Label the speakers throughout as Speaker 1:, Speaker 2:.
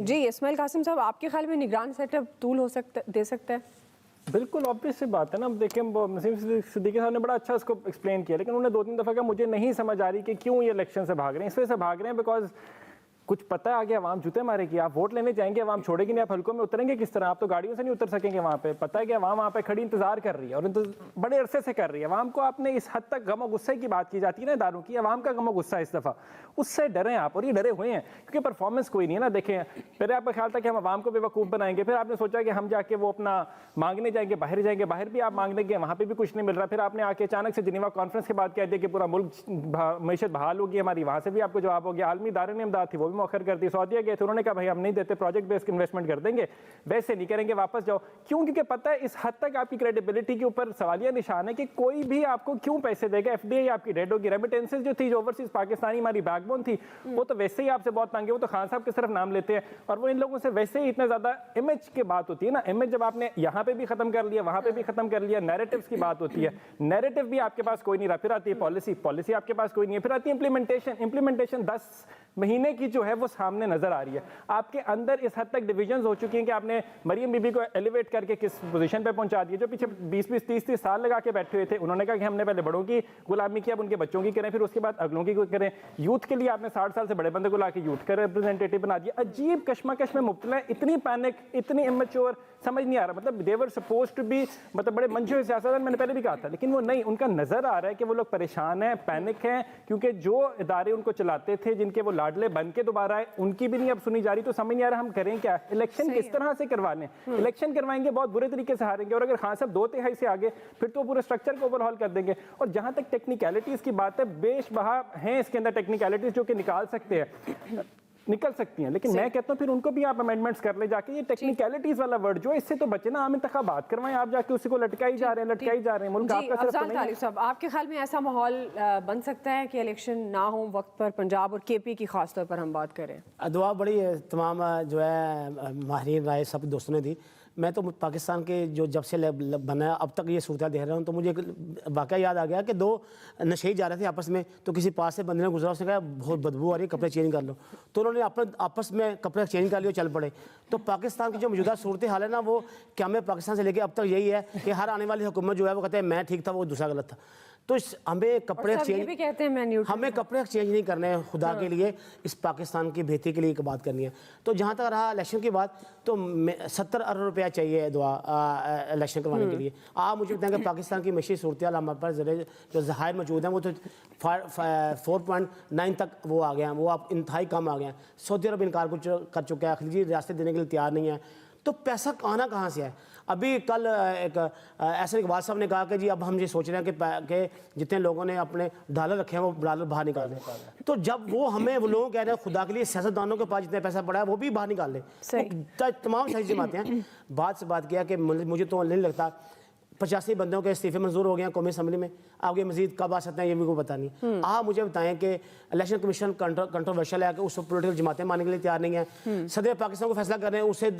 Speaker 1: जी इस्माइल कासिम साहब, आपके ख्याल में निगरान सेटअप टूल हो सकता दे सकता है?
Speaker 2: बिल्कुल ऑब्वियस सी बात है ना। अब देखिए नसीम सिद्दीकी साहब ने बड़ा अच्छा इसको एक्सप्लेन किया, लेकिन उन्होंने 2-3 दफ़ा कहा मुझे नहीं समझ आ रही कि क्यों ये इलेक्शन से भाग रहे हैं। इस वजह से भाग रहे हैं बिकॉज कुछ पता है आगे अवाम जूते मारेगी। आप वोट लेने जाएंगे, अवाम छोड़ेगी नहीं, आप हल्कों में उतरेंगे किस तरह? आप तो गाड़ियों से नहीं उतर सकेंगे वहाँ पे। पता है कि अवाम वहाँ पे खड़ी इंतजार कर रही है और बड़े अरसे से कर रही है। अवाम को आपने इस हद तक गम और गुस्से की बात की जाती है ना इदारों की, अवाम का गम और गुस्सा इस दफ़ा, उससे डरे आप, और ये डरे हुए हैं क्योंकि परफॉर्मेंस कोई नहीं है ना। देखें, पहले आपका ख्याल था कि हम अवाम को बेवकूफ़ बनाएंगे, फिर आपने सोचा कि हम जाके वो अपना मांगने जाएंगे, बाहर भी आप मांगने गए, वहाँ पे भी कुछ नहीं मिल रहा। फिर आपने आके अचानक से जिनेवा कॉन्फ्रेंस के बाद कह दिया कि पूरा मुल्क मीशत बहाल होगी हमारी, वहाँ से भी आपको जवाब हो गया। आलमी इदारे ने इमदाद थी वो भी मौखर कर दी। सऊदीया गए थे, उन्होंने कहा भाई हम नहीं देते, प्रोजेक्ट बेस्ड इन्वेस्टमेंट कर देंगे, वैसे नहीं करेंगे, वापस जाओ। क्यों? क्योंकि पता है इस हद तक आपकी क्रेडिबिलिटी के ऊपर सवालिया निशान है कि कोई भी आपको क्यों पैसे देगा। एफडीआई आपकी डेड होगी, रेमिटेंसेज जो थी, जो ओवरसीज पाकिस्तानी हमारी बैकबोन थी, वो तो वैसे ही आपसे बहुत तंग है। वो तो खान साहब के सिर्फ नाम लेते हैं और वो इन लोगों से वैसे ही इतना ज्यादा इमेज की बात होती है ना। इमेज जब आपने यहाँ पे भी खत्म कर लिया, वहां पे भी खत्म कर लिया, नैरेटिव्स की बात होती है, नैरेटिव भी आपके पास कोई नहीं रहा। फिर आती है पॉलिसी आपके पास कोई नहीं है। फिर आती है इंप्लीमेंटेशन 10 महीने की जो है वो सामने नजर आ रही है। आपके अंदर इस हद तक डिविजन्स हो चुकी हैं कि आपने मरियम बीबी को एलिवेट करके किस पोजीशन पे पहुंचा दिया। जो पीछे 20-20 30-30 साल लगा के बैठे हुए थे, उन्होंने कहा कि हमने पहले बड़ों की गुलामी की, अब उनके बच्चों की करें, फिर उसके बाद अगलों की करें। यूथ के लिए आपने 60 साल से बड़े बंदे को लाके यूथ का रिप्रेजेंटेटिव बना दिया। अजीब कश्मकश में मुब्तला है, इतनी पैनिक, इतनी इमेच्योर, समझ नहीं आ रहा। मतलब दे वर सपोज्ड टू बी, मतलब बड़े मंशूर सियासतदान, मैंने पहले भी कहा था, लेकिन वो नहीं, उनका नजर आ रहा है कि वो लोग परेशान हैं, पैनिक हैं, क्योंकि जो इदारे उनको चलाते थे, जिनके वो लाडले बन के दोबारा आए, उनकी भी नहीं अब सुनी जा रही। तो समझ नहीं आ रहा हम करें क्या। इलेक्शन किस तरह से करवाने? इलेक्शन करवाएंगे बहुत बुरे तरीके से हारेंगे, और अगर खान साहब 2/3 से आगे, फिर तो पूरे स्ट्रक्चर को ओवरहॉल कर देंगे। और जहां तक टेक्निकलिटीज की बात है, बेशबहा हैं इसके अंदर टेक्निकलिटीज जो कि निकल सकती हैं, लेकिन मैं कहता हूं फिर उनको भी आप अमेंडमेंट्स कर ले जाके। ये टेक्निकलिटीज वाला वर्ड जो, इससे तो बचे ना, आम इंतखाबात करवाएं, आप जाके उसी को लटकाई जा रहे हैं मुल्क आपका सिर्फ तो नहीं है।
Speaker 1: साहब, आपके ख्याल में ऐसा माहौल बन सकता है कि इलेक्शन ना हो वक्त पर? पंजाब और केपी की खास तौर पर हम बात करें,
Speaker 3: दुआ बड़ी तमाम जो है माहिरीन राय सब दोस्तों ने दी। मैं तो पाकिस्तान के जो जब से बना अब तक ये सूरत देख रहा हूँ, तो मुझे एक वाक़या याद आ गया कि 2 नशे जा रहे थे आपस में, तो किसी पास से बंदे ने गुजरा, उसने कहा बहुत बदबू आ रही है, कपड़े चेंज कर लो। तो उन्होंने आपस में कपड़े चेंज कर लिए, चल पड़े। तो पाकिस्तान की जो मौजूदा सूरत हाल है ना, वो क्या में पाकिस्तान से लेके अब तक यही है कि हर आने वाली हुकूमत जो है वो कहते हैं मैं ठीक था, वो दूसरा गलत था। तो हमें कपड़े एक्सचेंज
Speaker 1: भी कहते हैं,
Speaker 3: हमें कपड़े एक्सचेंज नहीं करने हैं खुदा के लिए, इस पाकिस्तान की बेहतरी के लिए एक बात करनी है। तो जहाँ तक रहा इलेक्शन की बात, तो 70 अरब रुपया चाहिए दुआ इलेक्शन करवाने के लिए। आप मुझे बताएं कि पाकिस्तान की मशी सूरत हमारे पास जो ज़हायर मौजूद हैं वो तो 4.9 तक वो आ गए हैं, वो आप इंतहाई कम आ गए हैं। सऊदी अरब इनकार कर चुका है, खलीजी रियासतें देने के लिए तैयार नहीं है। तो पैसा आना कहाँ से है? अभी कल एक ऐसे इकबाल साहब ने कहा कि जी अब हम ये सोच रहे हैं कि जितने लोगों ने अपने डॉलर रखे हैं वो डॉलर बाहर निकाल लें। तो जब वो हमें वो लोग कह रहे हैं खुदा के लिए सियासतदानों के पास जितना पैसा पड़ा है वो भी बाहर निकाल लें, तमाम सही जमाते हैं। बात से बात किया कि मुझे तो नहीं लगता 85 बंदों के इस्तीफे मंजूर हो गए हैं कौमी असम्बली में, आगे मजीद कब आ सकते हैं ये भी को पता नहीं। आप मुझे बताएं कि इलेक्शन कमीशन कंट्रोवर्शियल है कि उसको पोलिटिकल जमातें मानने के लिए तैयार नहीं है। सदर पाकिस्तान को फैसला कर रहे हैं, उससे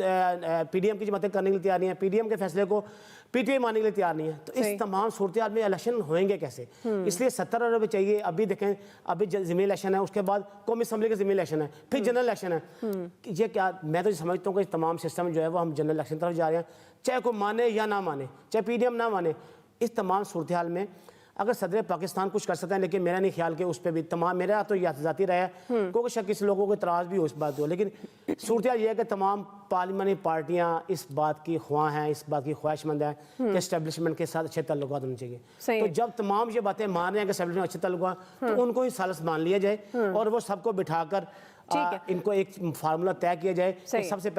Speaker 3: पीडीएम की जमातें करने के लिए तैयार नहीं है, पीडीएम के फैसले को पीटीआई मानने के लिए तैयार नहीं है। तो इस तमाम सूरत हाल में इलेक्शन होंगे कैसे? इसलिए 70 अरब चाहिए। अभी देखें, अभी ज़मीनी इलेक्शन है, उसके बाद कौमी असम्बली के ज़मीनी इलेक्शन है, फिर जनरल इलेक्शन है। ये क्या, मैं तो समझता हूँ कि तमाम सिस्टम जो है वो हम जनरल इलेक्शन तरफ जा रहे हैं, चाहे कोई माने या ना माने, चाहे पीडीएम ना माने। इस तमाम सूरत हाल में अगर सदर पाकिस्तान कुछ कर सकते हैं, लेकिन मेरा नहीं ख्याल कि उस पर भी तमाम, मेरा तो जाती रहा है, क्योंकि शक किसी लोगों को इतराज़ भी हो इस बात को, लेकिन सूरत हाल यह है कि तमाम पार्लियामानी पार्टियां इस बात की ख्वाह हैं, इस बात की ख्वाहिशमंद है कि एस्टेब्लिशमेंट के साथ अच्छे ताल्लुकात होने चाहिए। तो जब तमाम ये बातें मान रहे हैं कि एस्टेब्लिशमेंट अच्छे ताल्लुकात, तो उनको ही सालस मान लिया जाए और वो सबको बिठाकर इनको एक फार्मूला तय किया जाए। सबसे